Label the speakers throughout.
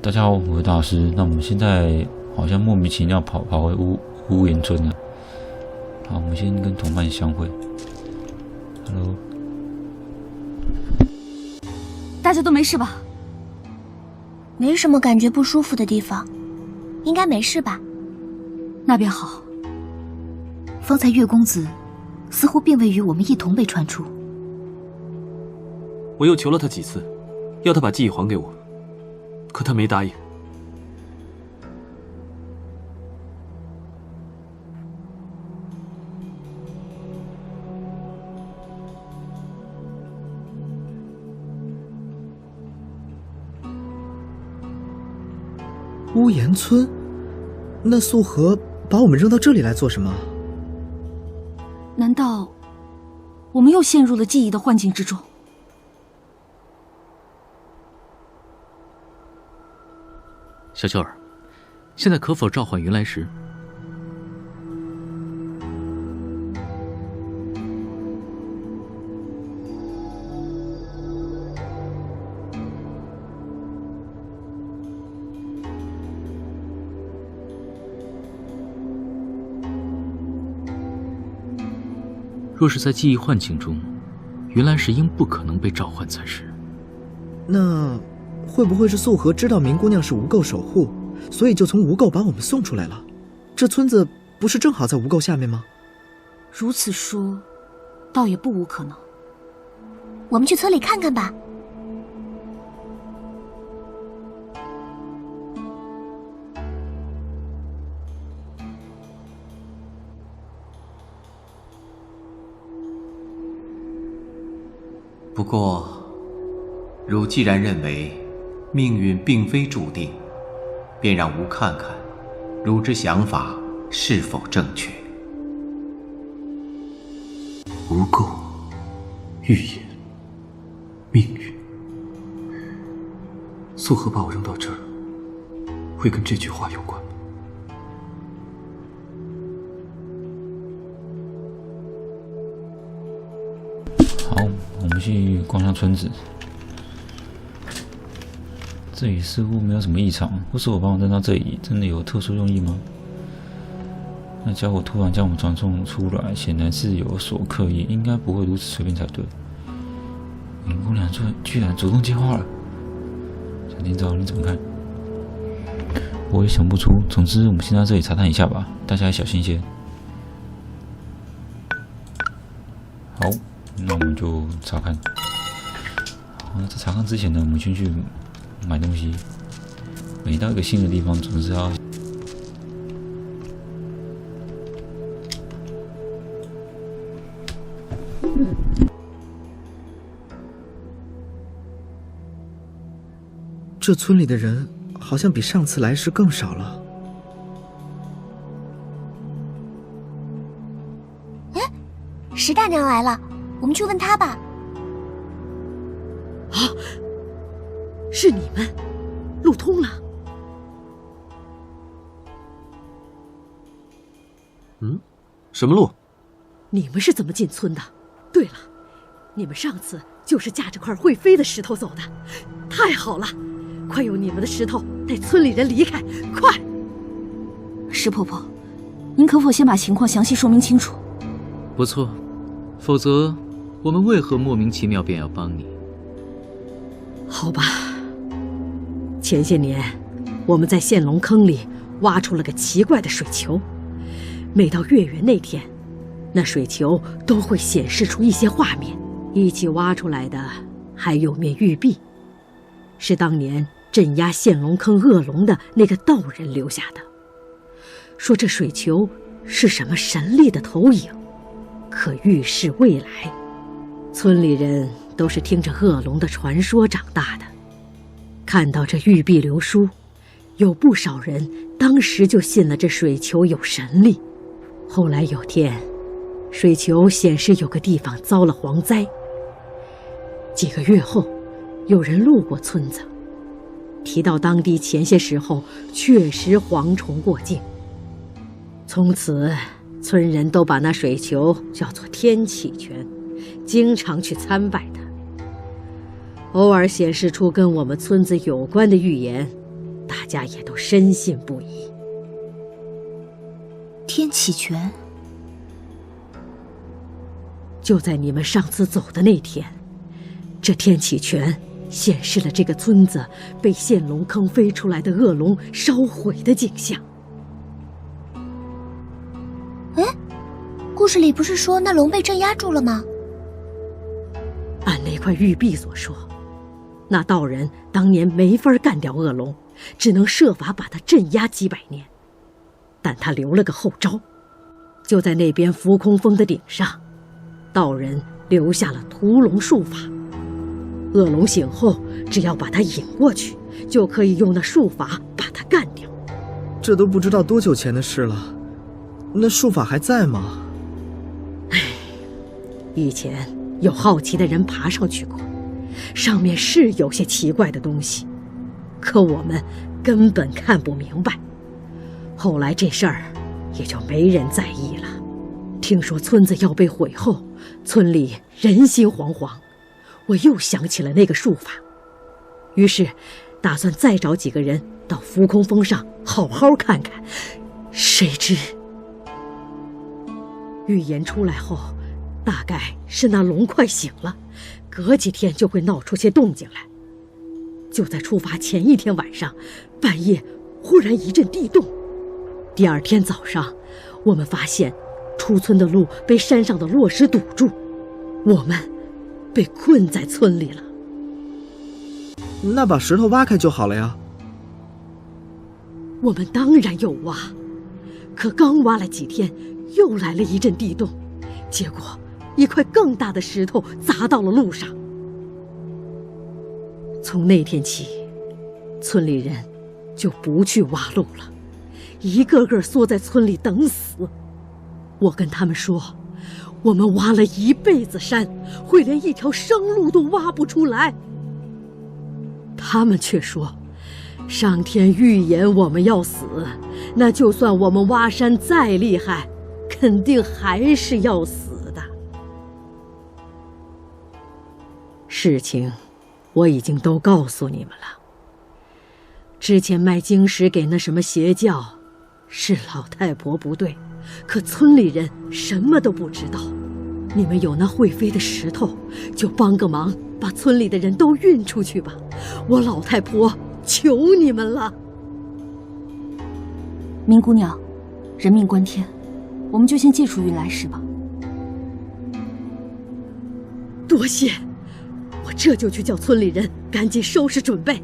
Speaker 1: 大家好，我是大师。那我们现在好像莫名其妙跑回屋檐村了。好，我们先跟同伴相会。Hello，
Speaker 2: 大家都没事吧？
Speaker 3: 没什么感觉不舒服的地方，应该没事吧？
Speaker 2: 那便好。
Speaker 4: 方才岳公子似乎并未与我们一同被传出。
Speaker 5: 我又求了他几次，要他把记忆还给我，可他没答应。
Speaker 6: 屋檐村，那素荷把我们扔到这里来做什么？
Speaker 2: 难道我们又陷入了记忆的幻境之中？
Speaker 7: 小秋儿，现在可否召唤云来石？若是在记忆幻境中，云来石应不可能被召唤才是。
Speaker 6: 那会不会是素荷知道明姑娘是无垢守护，所以就从无垢把我们送出来了？这村子不是正好在无垢下面吗？
Speaker 2: 如此说，倒也不无可能。
Speaker 3: 我们去村里看看吧。
Speaker 8: 不过，汝既然认为命运并非注定，便让吾看看，汝之想法是否正确。
Speaker 5: 无垢、预言、命运，素荷把我扔到这儿，会跟这句话有关吗？
Speaker 1: 好，我们去逛下村子。这里似乎没有什么异常，或是我把我扔到这里，真的有特殊用意吗？那家伙突然将我们传送出来，显然是有所刻意，应该不会如此随便才对。明姑娘居然主动接话了，小天昭你怎么看？我也想不出。总之，我们先在这里查探一下吧，大家小心些。好，那我们就查看。好，那在查看之前呢，我们先去买东西。每到一个新的地方，总是要
Speaker 6: 这村里的人好像比上次来时更少了。
Speaker 3: 哎，石大娘来了，我们去问她吧。
Speaker 9: 啊，是你们，路通了。
Speaker 5: 嗯，什么路？
Speaker 9: 你们是怎么进村的？对了，你们上次就是驾着块会飞的石头走的，太好了！快用你们的石头带村里人离开，快！
Speaker 2: 石婆婆，您可否先把情况详细说明清楚？
Speaker 7: 不错，否则我们为何莫名其妙便要帮你？
Speaker 9: 好吧，前些年我们在陷龙坑里挖出了个奇怪的水球，每到月圆那天，那水球都会显示出一些画面，一起挖出来的还有面玉璧，是当年镇压陷龙坑恶龙的那个道人留下的，说这水球是什么神力的投影，可预示未来。村里人都是听着恶龙的传说长大的，看到这玉璧流书，有不少人当时就信了这水球有神力。后来有天，水球显示有个地方遭了蝗灾，几个月后，有人路过村子，提到当地前些时候确实蝗虫过境。从此，村人都把那水球叫做天启泉，经常去参拜它。偶尔显示出跟我们村子有关的预言，大家也都深信不疑。
Speaker 4: 天启泉，
Speaker 9: 就在你们上次走的那天，这天启泉显示了这个村子被陷龙坑飞出来的恶龙烧毁的景象。
Speaker 3: 故事里不是说那龙被镇压住了吗？
Speaker 9: 按那块玉璧所说，那道人当年没法干掉恶龙，只能设法把它镇压几百年。但他留了个后招，就在那边浮空峰的顶上，道人留下了屠龙术法。恶龙醒后，只要把它引过去，就可以用那术法把它干掉。
Speaker 6: 这都不知道多久前的事了，那术法还在吗？
Speaker 9: 以前有好奇的人爬上去过，上面是有些奇怪的东西，可我们根本看不明白。后来这事儿也就没人在意了。听说村子要被毁后，村里人心惶惶，我又想起了那个术法，于是打算再找几个人到浮空峰上好好看看。谁知预言出来后，大概是那龙快醒了，隔几天就会闹出些动静来。就在出发前一天晚上，半夜忽然一阵地动。第二天早上，我们发现出村的路被山上的落石堵住，我们被困在村里了。
Speaker 6: 那把石头挖开就好了呀。
Speaker 9: 我们当然有挖，可刚挖了几天，又来了一阵地动，结果一块更大的石头砸到了路上。从那天起，村里人就不去挖路了，一个个缩在村里等死。我跟他们说，我们挖了一辈子山，会连一条生路都挖不出来。他们却说，上天预言我们要死，那就算我们挖山再厉害，肯定还是要死的。事情我已经都告诉你们了。之前卖晶石给那什么邪教，是老太婆不对，可村里人什么都不知道。你们有那会飞的石头，就帮个忙，把村里的人都运出去吧。我老太婆求你们了。
Speaker 2: 明姑娘，人命关天，我们就先借出运来石吧。
Speaker 9: 多谢，我这就去叫村里人赶紧收拾准备。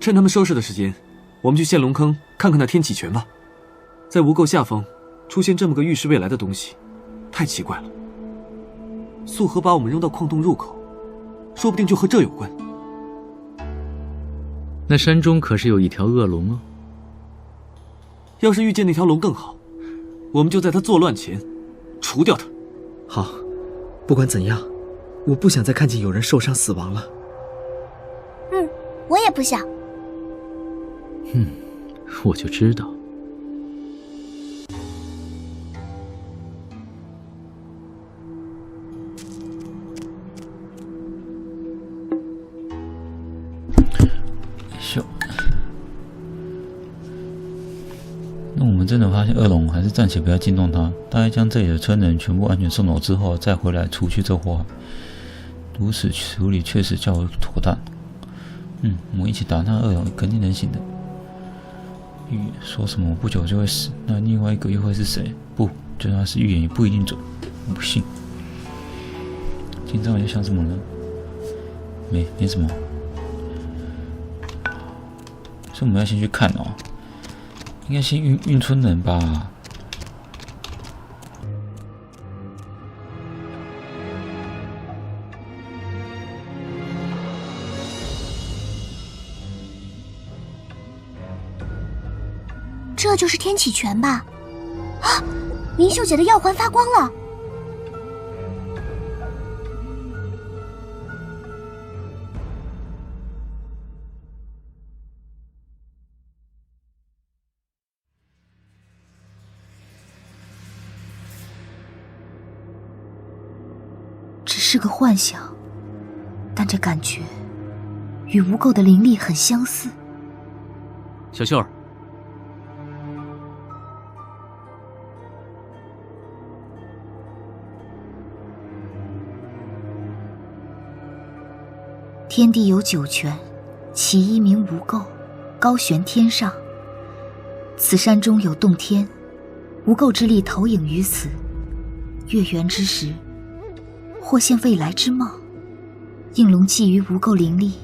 Speaker 5: 趁他们收拾的时间，我们去陷龙坑看看那天启泉吧。在无垢下方出现这么个预示未来的东西，太奇怪了。素河把我们扔到矿洞入口，说不定就和这有关。
Speaker 7: 那山中可是有一条恶龙哦。
Speaker 5: 要是遇见那条龙更好，我们就在它作乱前除掉它。
Speaker 6: 好，不管怎样，我不想再看见有人受伤死亡了。
Speaker 3: 我也不想。
Speaker 7: 我就知道。
Speaker 1: 那我们真的发现恶龙，还是暂且不要惊动它，大概将这里的村人全部安全送走之后，再回来除去这祸害。如此处理确实较为妥当。我们一起打那恶龙，肯定能行的。预言说什么我不久就会死，那另外一个又会是谁？不，就算是预言也不一定准，我不信。紧张我在想什么呢？没什么。所以我们要先去看哦，应该先运村人吧。
Speaker 3: 这就是天启泉吧？啊，林秀姐的药环发光了。
Speaker 4: 只是个幻想，但这感觉与无垢的灵力很相似。
Speaker 7: 小秀儿，
Speaker 4: 天地有九泉，其一名无垢，高悬天上。此山中有洞天，无垢之力投影于此。月圆之时，或现未来之貌。应龙觊觎无垢灵力，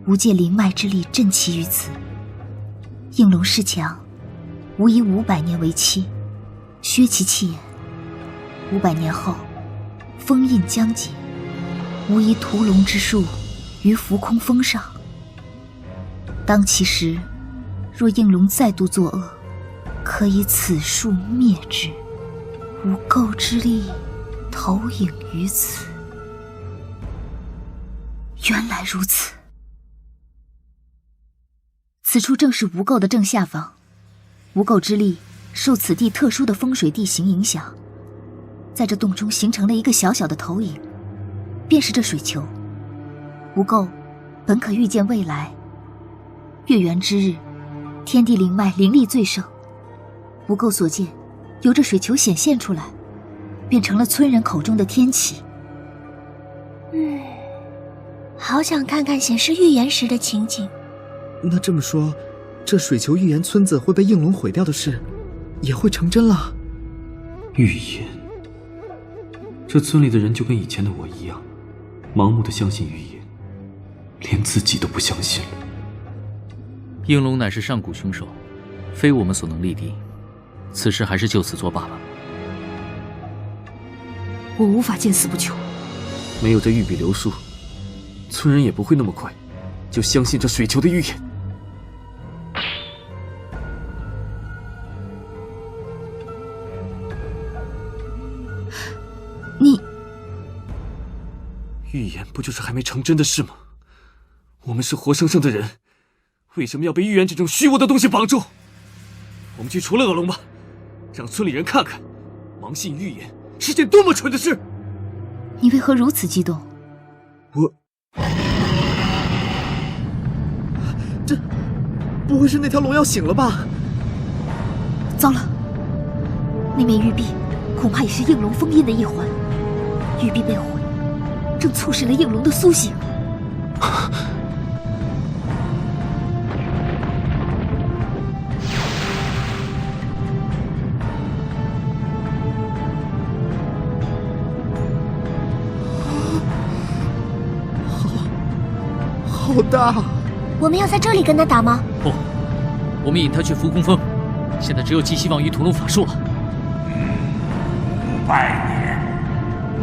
Speaker 4: 无界灵脉之力振其于此。应龙势强，无以500年为期，削其气焰。500年后，封印将解，无以屠龙之术于浮空峰上。当其时，若应龙再度作恶，可以此术灭之。无垢之力投影于此。原来如此，此处正是无垢的正下方。无垢之力受此地特殊的风水地形影响，在这洞中形成了一个小小的投影，便是这水球。无垢本可预见未来，月圆之日，天地灵脉灵力最盛。无垢所见，由这水球显现出来，变成了村人口中的天启。
Speaker 3: 好想看看显示预言时的情景。
Speaker 6: 那这么说，这水球预言村子会被应龙毁掉的事，也会成真了。
Speaker 5: 预言，这村里的人就跟以前的我一样，盲目的相信预言，连自己都不相信了。
Speaker 7: 应龙乃是上古凶兽，非我们所能力敌，此事还是就此作罢吧。
Speaker 2: 我无法见死不救。
Speaker 5: 没有这玉笔流书，村人也不会那么快就相信这水球的预言。
Speaker 4: 你
Speaker 5: 预言不就是还没成真的事吗？我们是活生生的人，为什么要被预言这种虚无的东西绑住？我们去除了恶龙吧，让村里人看看，盲信预言是件多么蠢的事。
Speaker 4: 你为何如此激动？
Speaker 6: 这不会是那条龙要醒了吧？
Speaker 4: 糟了，那面玉璧恐怕也是应龙封印的一环。玉璧被毁，正促使了应龙的苏醒。
Speaker 6: 好大！
Speaker 3: 我们要在这里跟他打吗？
Speaker 7: 不，我们引他去浮空峰。现在只有寄希望于屠龙法术了。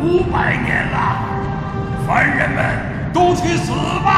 Speaker 10: 500年了，凡人们都去死吧！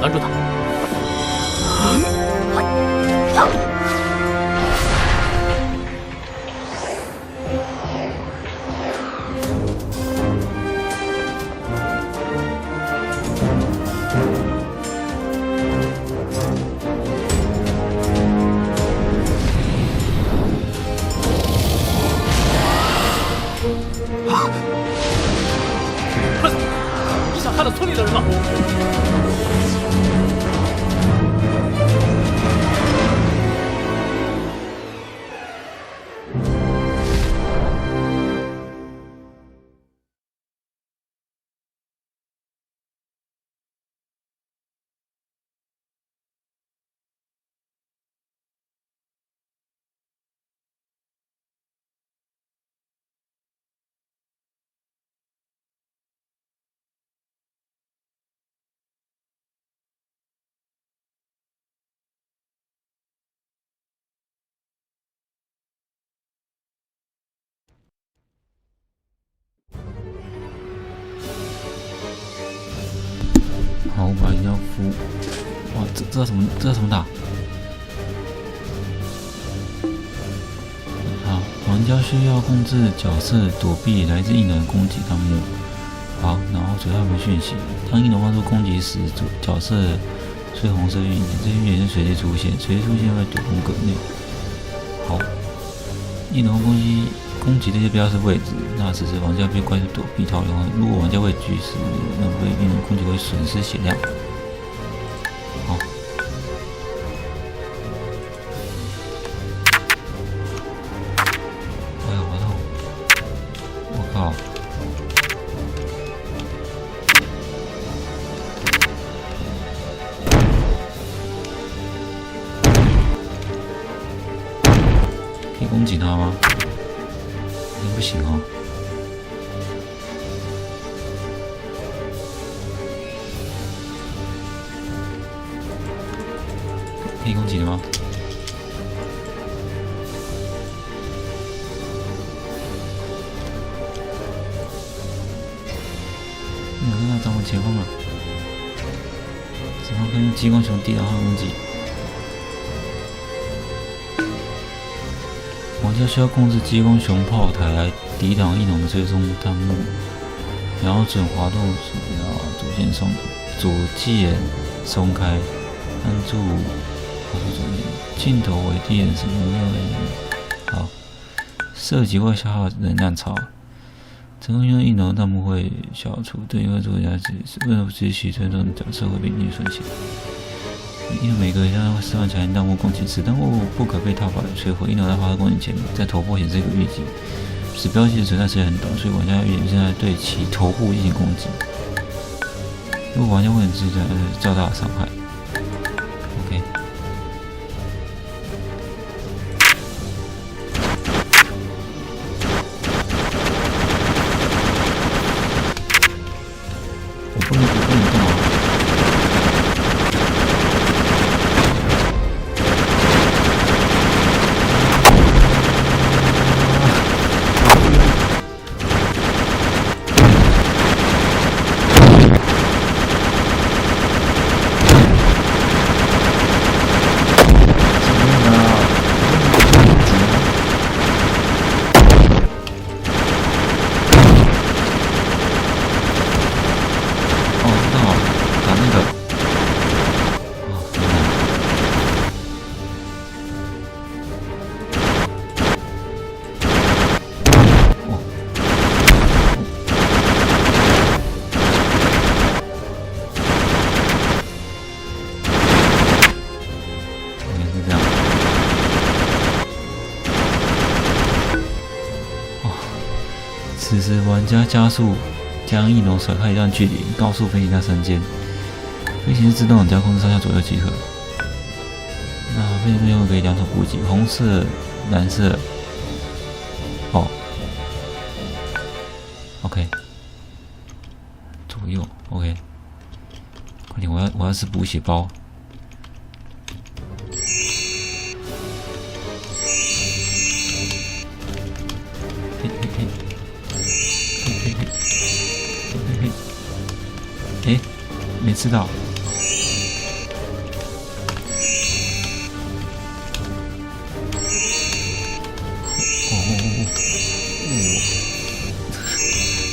Speaker 7: 拦住他！快走！你想害了村里的人吗？
Speaker 1: 好，我把一定要敷。哇，这要怎么打？好，玩家需要控制角色躲避来自异能的攻击弹幕。好，然后嘴上没讯息。当异能发出攻击时，角色吹红色预言，这预言是随机出现，随机出现会躲空格内。好，异能攻击这些标示位置，那此时玩家必须快速躲避逃离。如果玩家畏惧时，那么异能攻击会损失血量。好，哎呀，好痛！我靠！可以攻击他吗？不行哦。可以攻击的吗？没有看到掌握前锋了。前锋可以用激光熊抵挡他的攻击。玩家需要控制激光熊炮台来抵挡异能的追踪弹幕，瞄准滑动鼠标左键松开，按住左键镜头为第眼神好，射击会消耗能量槽。成功用异能弹幕会消除对应作家任何继续追踪的角色会被逆损血。因为每个人会释放强力弹幕攻击时，弹幕不可被套法摧毁。异能在发射攻击前，在头部显示一个预警，指标器的存在时间很短，所以玩家要预警现在对其头部进行攻击。如果玩家未能制止，较大的伤害。OK。我不能动啊！此时玩家加速将异能甩开一段距离，高速飞行在山间。飞行是自动的，只要控制上下左右即可。那飞行之后可以两手补给，红色、蓝色。哦 ，OK， 左右 OK， 快点，我要是补血包。哎，没吃到。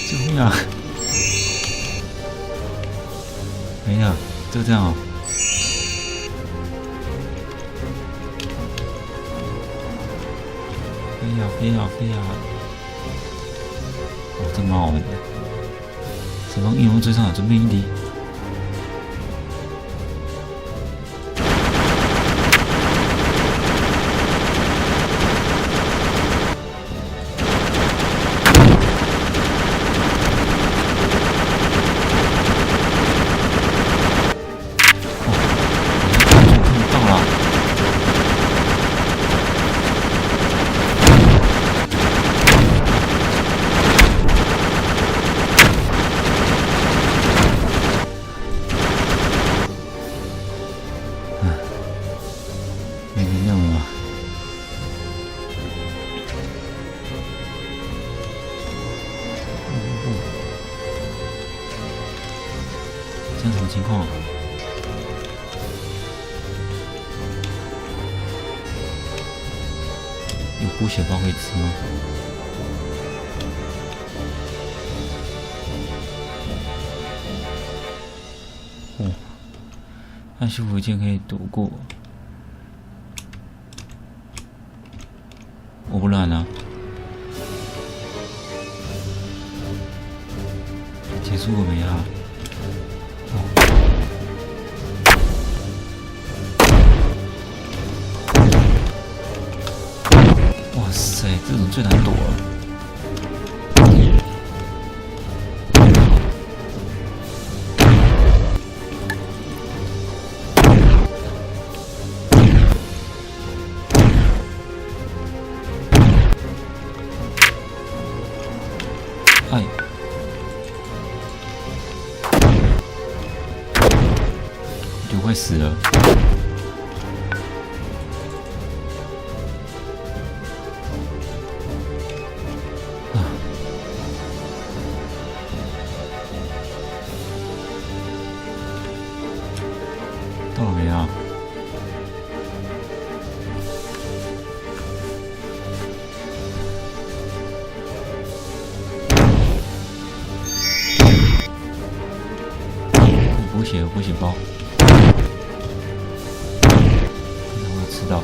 Speaker 1: 救命啊！没了，就这样哦。飞呀！哦，这蛮好玩的。前方异能追上了，准备迎敌。补血包可以吃吗？哦，按修复键可以躲过。我不然呢？结束了没啊？哇塞，这种最难躲了。哎，就快死了。到了没啊？补血，补血包。让我吃到。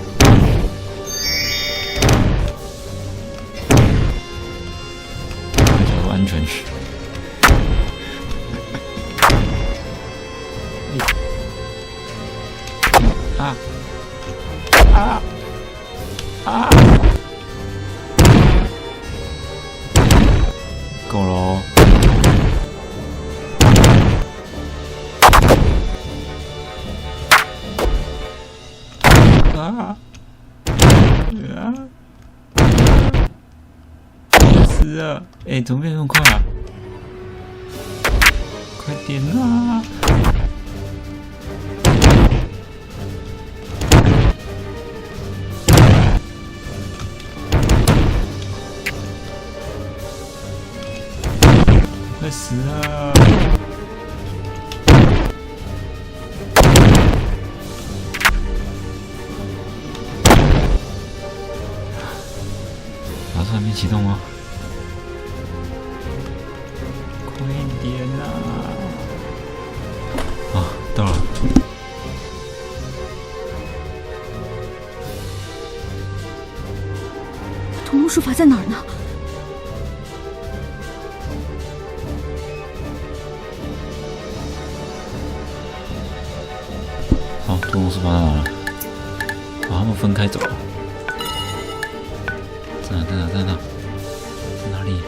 Speaker 1: 比较安全。啊啊啊！够了哦。啊！死了！哎，怎么变那么快啊？快点啊！快死了！马上还没启动吗？快点啊！啊，到了。
Speaker 2: 屠龙术法在哪儿呢？
Speaker 1: 好，屠龙术法在哪了？把他们分开走。在哪？在哪？在哪？在哪里？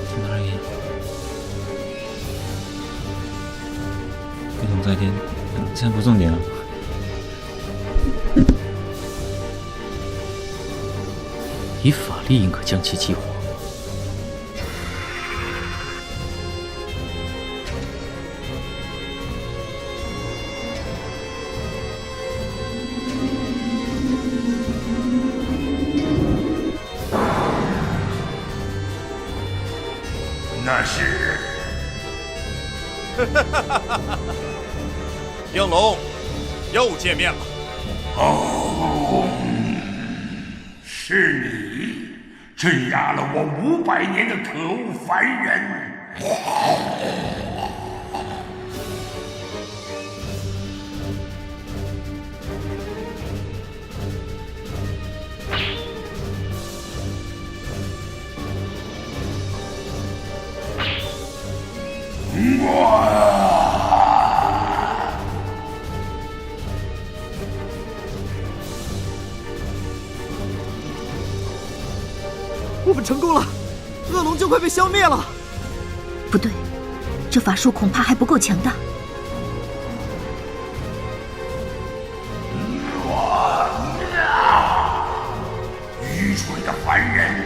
Speaker 1: 在哪里？不同在天，现在不重点了。
Speaker 7: 以法力应可将其激活。
Speaker 10: 那是，
Speaker 11: 应龙，又见面了。
Speaker 10: 哦，是你镇压了我500年的可恶凡人。
Speaker 6: 我们成功了，恶龙就快被消灭了。
Speaker 4: 不对，这法术恐怕还不够强大。
Speaker 10: 愚蠢的凡人，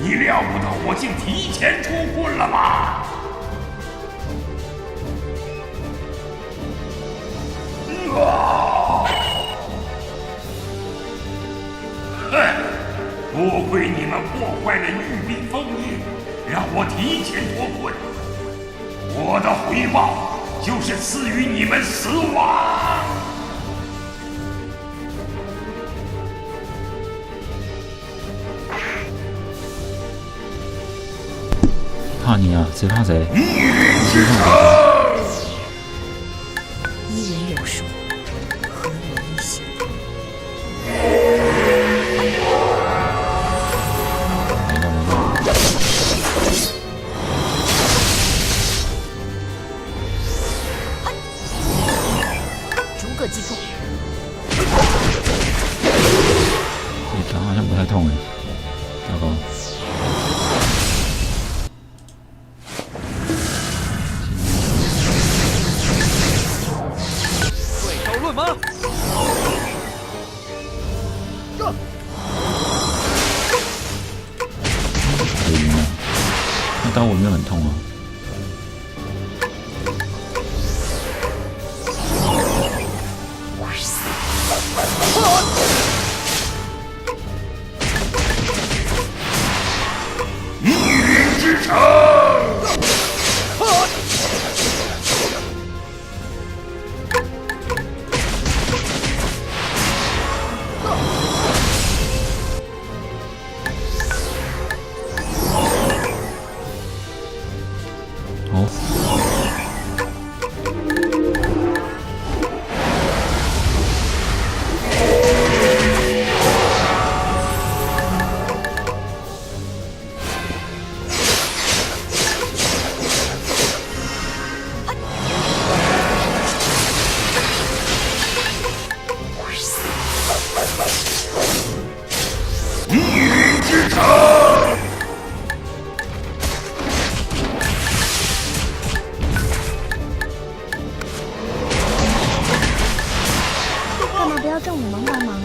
Speaker 10: 你料不到我竟提前出棍了吧？多亏你们破坏了御兵封印，让我提前脱困。我的回报就是赐予你们死亡。
Speaker 1: 怕你啊，谁怕谁？
Speaker 10: 一人之城。
Speaker 4: 一人有术，何人一心？
Speaker 1: 没到没到。
Speaker 3: 逐个击破。
Speaker 1: 这打好像不太痛哎，糟糕。
Speaker 5: 对刀论马。
Speaker 1: 可以吗？那刀我没有很痛啊。
Speaker 10: 一人之城。
Speaker 1: 哦。
Speaker 10: 一人之城。
Speaker 3: 干嘛不要正午门帮忙啊？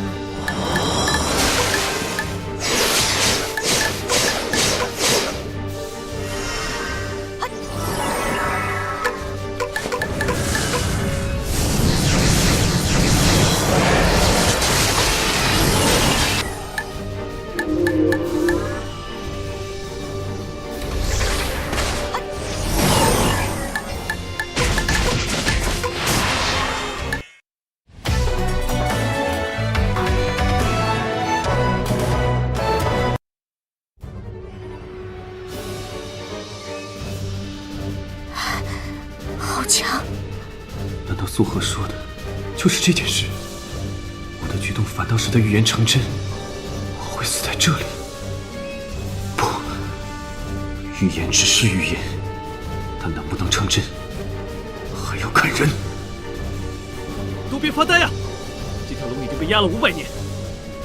Speaker 3: 好强！
Speaker 5: 难道苏荷说的就是这件事？我的举动反倒使得预言成真，我会死在这里。不，预言只是预言，它能不能成真，还要看人。都别发呆呀！这条龙已经被压了500年，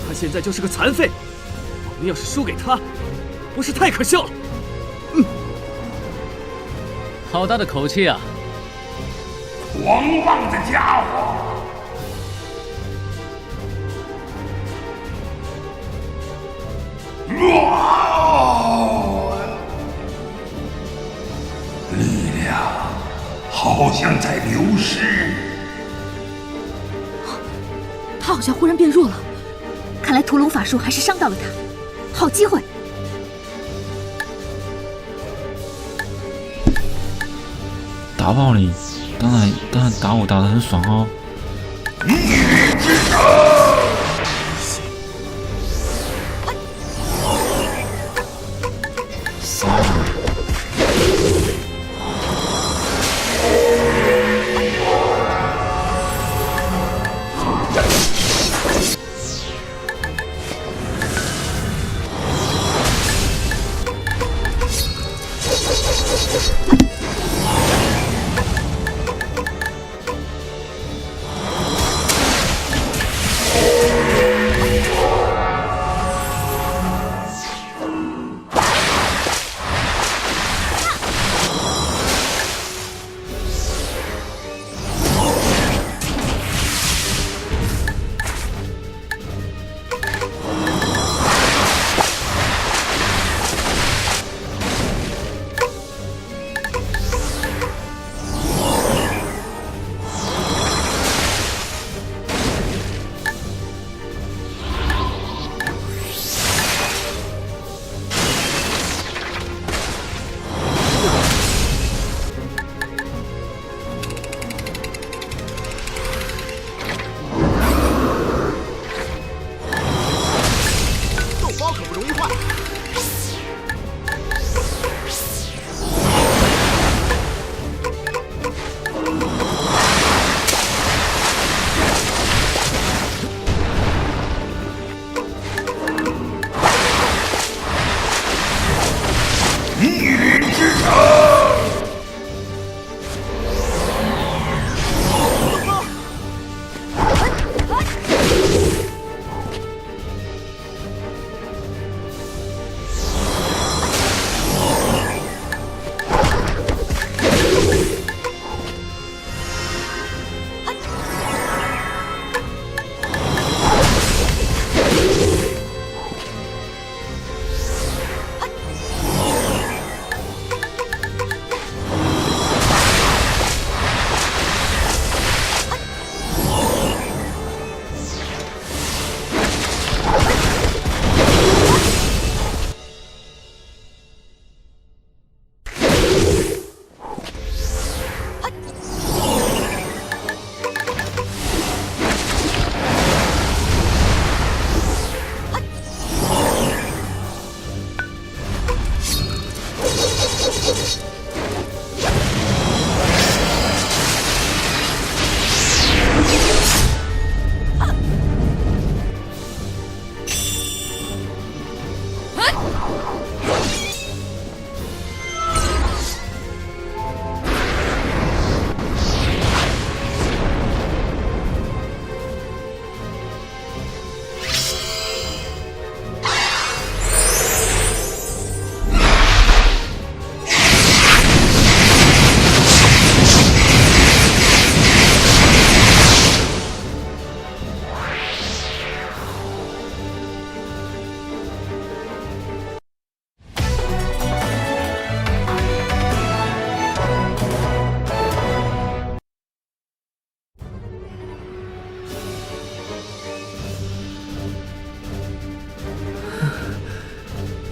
Speaker 5: 他现在就是个残废。我们要是输给他，不是太可笑了？
Speaker 7: 好大的口气啊！
Speaker 10: 狂妄的家伙！力量好像在流失。
Speaker 2: 他好像忽然变弱了。
Speaker 4: 看来屠龙法术还是伤到了他。好机会！
Speaker 1: 打爆你！当然打我打得很爽哦。
Speaker 10: 一人之城。
Speaker 1: 杀了！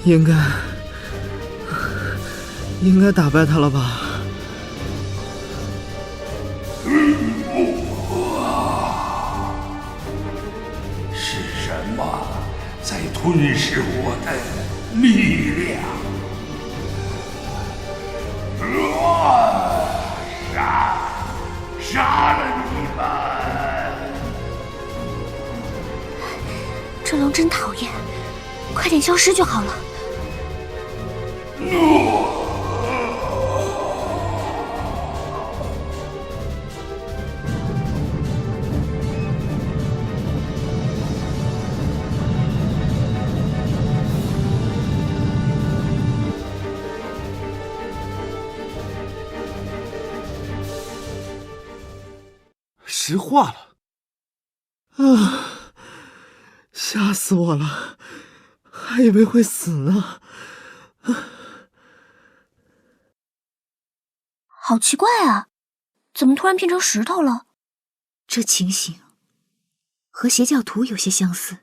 Speaker 6: 应该打败他了吧？
Speaker 10: 是什么在吞噬我的力量？杀了你们！
Speaker 3: 这龙真讨厌，快点消失就好了。
Speaker 5: 石化了！
Speaker 6: 啊，吓死我了，还以为会死呢。
Speaker 3: 好奇怪啊，怎么突然变成石头了？
Speaker 4: 这情形和邪教徒有些相似。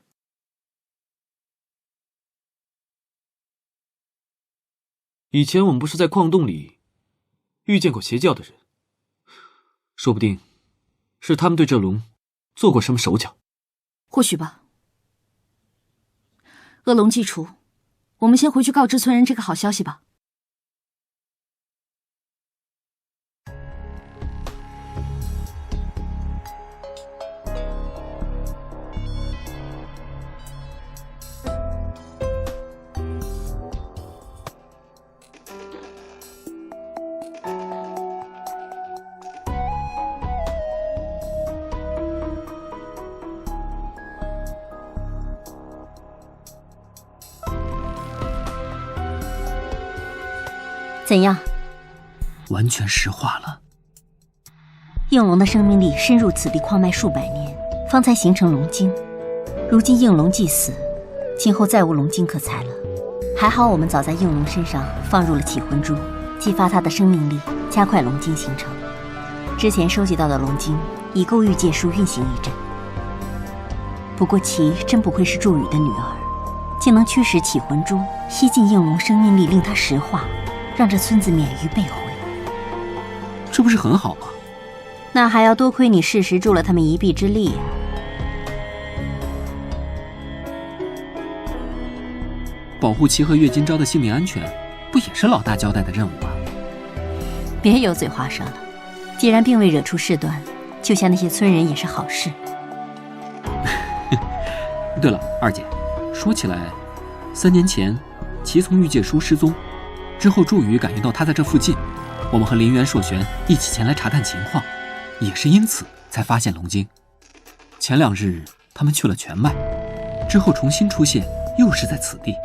Speaker 5: 以前我们不是在矿洞里遇见过邪教的人，说不定是他们对这龙做过什么手脚。
Speaker 2: 或许吧。恶龙祭除，我们先回去告知村人这个好消息吧。
Speaker 12: 怎样？
Speaker 13: 完全石化了。
Speaker 12: 应龙的生命力深入此地矿脉数百年，方才形成龙晶。如今应龙既死，今后再无龙晶可采了。还好我们早在应龙身上放入了起魂珠，激发它的生命力，加快龙晶形成。之前收集到的龙晶已够御界书运行一阵。不过其真不愧是祝宇的女儿，竟能驱使起魂珠吸进应龙生命力，令它石化，让这村子免于被毁。
Speaker 13: 这不是很好吗？
Speaker 12: 那还要多亏你适时助了他们一臂之力呀。
Speaker 13: 保护齐和月今朝的性命安全，不也是老大交代的任务吗？
Speaker 12: 别油嘴滑舌了，既然并未惹出事端，救下那些村人也是好事。
Speaker 13: 对了，二姐，说起来，3年前齐从御界书失踪，之后祝宇感应到他在这附近，我们和林元硕玄一起前来查探情况，也是因此才发现龙晶。前2日他们去了泉脉，之后重新出现，又是在此地。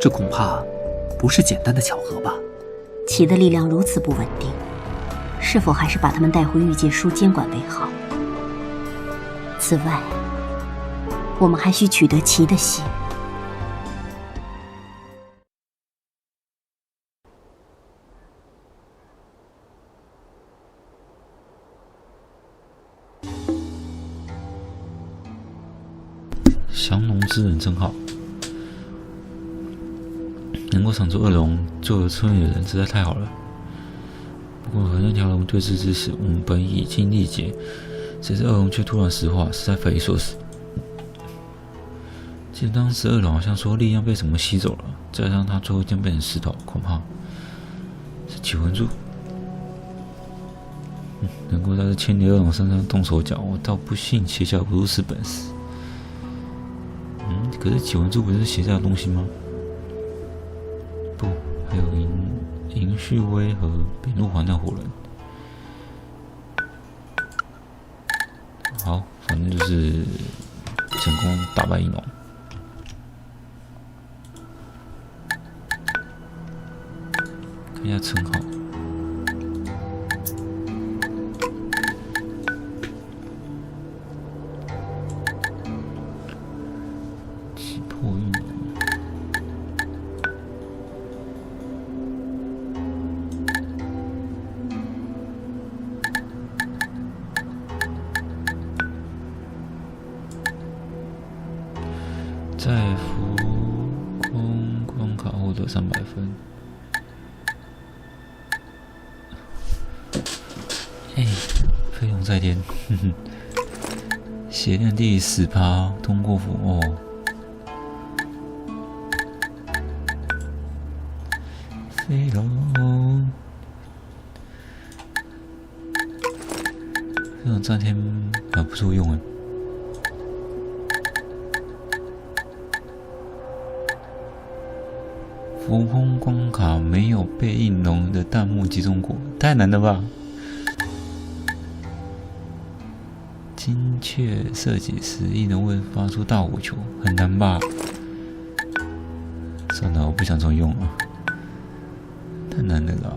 Speaker 13: 这恐怕不是简单的巧合吧？
Speaker 12: 齐的力量如此不稳定，是否还是把他们带回御界书监管为好？此外，我们还需取得齐的心。
Speaker 1: 降龙之人真好，能够赏住恶龙救了村里的人实在太好了。不过和那条龙对峙之时，我们本已经力竭，谁知恶龙却突然石化，实在匪夷所思。记得当时恶龙好像说力量被什么吸走了，再加上他最后竟变成石头，恐怕是起魂珠。能够在这千里恶龙身上动手脚，我倒不信邪教如此本事。可是起魂珠不是邪教的东西吗？不，还有银旭威和北路环那伙人。好，反正就是成功打败应龙。看一下称号。在浮空观得300分。哎，飞龙在天，哼哼，血量第10%，通过符哦。飞龙，飞龙在天还不错用哎。浮空关卡没有被应龙的弹幕击中过，太难了吧？精确射击时亦能会发出大火球，很难吧？算了，我不想重用了，太难了啦。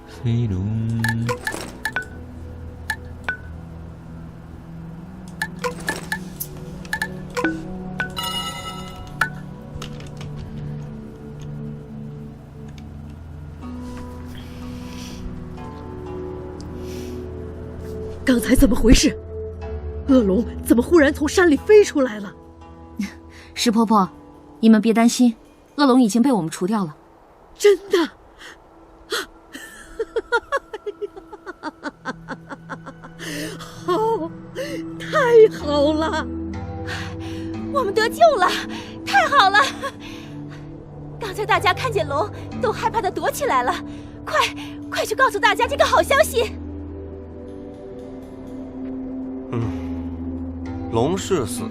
Speaker 1: 飞龙。
Speaker 9: 刚才怎么回事？恶龙怎么忽然从山里飞出来了？
Speaker 2: 石婆婆，你们别担心，恶龙已经被我们除掉了。
Speaker 9: 真的？好，太好了！
Speaker 14: 我们得救了，太好了！刚才大家看见龙，都害怕的躲起来了。快去告诉大家这个好消息！
Speaker 15: 龙是死了，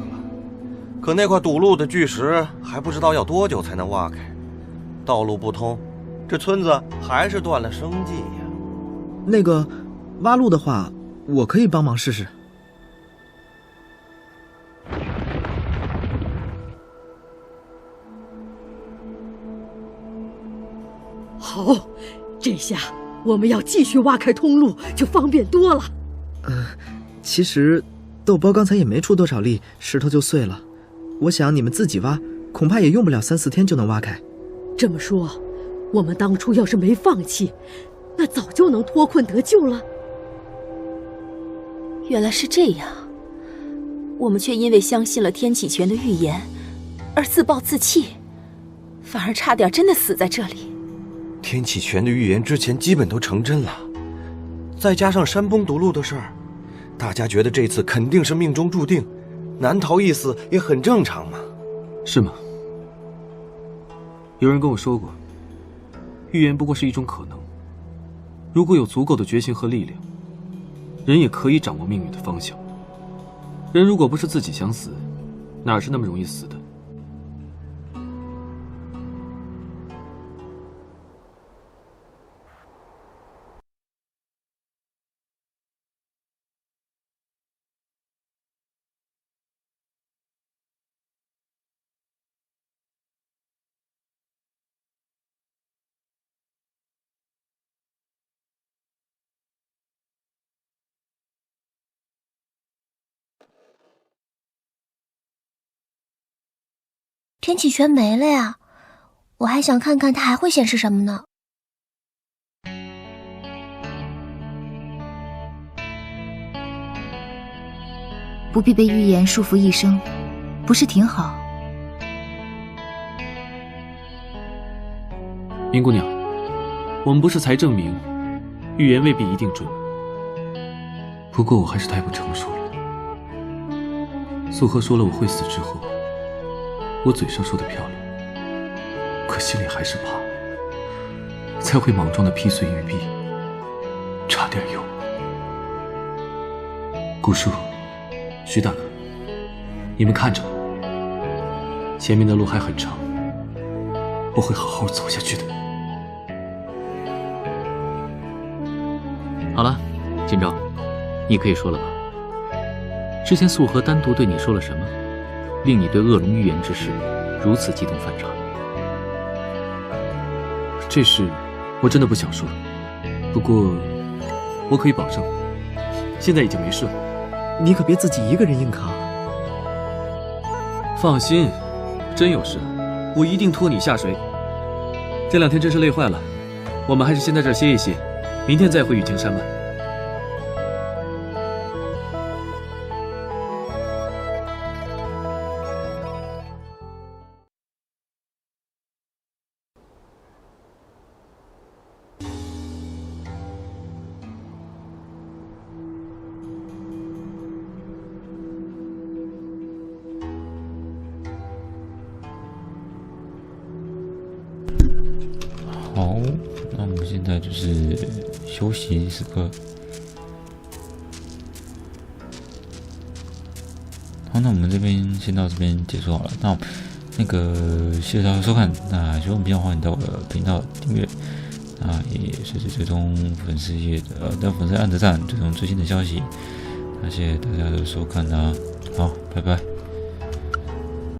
Speaker 15: 可那块堵路的巨石还不知道要多久才能挖开，道路不通，这村子还是断了生计呀。
Speaker 6: 那个挖路的话，我可以帮忙试试。
Speaker 9: 好，这下我们要继续挖开通路，就方便多了。
Speaker 6: 其实豆包刚才也没出多少力，石头就碎了。我想你们自己挖，恐怕也用不了3、4天就能挖开。
Speaker 9: 这么说，我们当初要是没放弃，那早就能脱困得救了。
Speaker 14: 原来是这样，我们却因为相信了天启泉的预言而自暴自弃，反而差点真的死在这里。
Speaker 15: 天启泉的预言之前基本都成真了，再加上山崩堵路的事儿，大家觉得这次肯定是命中注定，难逃一死也很正常嘛。
Speaker 5: 是吗？有人跟我说过，预言不过是一种可能。如果有足够的决心和力量，人也可以掌握命运的方向。人如果不是自己想死，哪是那么容易死的？
Speaker 3: 天启泉没了呀，我还想看看它还会显示什么呢。
Speaker 4: 不必被预言束缚一生，不是挺好？
Speaker 5: 明姑娘，我们不是才证明预言未必一定准，不过我还是太不成熟了。素荷说了我会死之后，我嘴上说的漂亮，可心里还是怕，才会莽撞的劈碎玉璧，差点用。顾叔，徐大哥，你们看着吧，前面的路还很长，我会好好走下去的。
Speaker 7: 好了，金昭，你可以说了吧？之前素荷单独对你说了什么，令你对恶龙预言之事如此激动反常？
Speaker 5: 这事我真的不想说，不过我可以保证，现在已经没事了。
Speaker 6: 你可别自己一个人硬扛。
Speaker 5: 放心，真有事，我一定拖你下水。这2天真是累坏了，我们还是先在这儿歇一歇，明天再回雨晴山吧。
Speaker 1: 好，那我们现在就是休息时刻。好，那我们这边先到这边结束好了。那个谢谢大家收看，那喜欢频道欢迎到我的频道订阅，那也随时追踪粉丝页的到粉丝按个赞，追踪最新的消息。那谢谢大家的收看啦，好，拜拜。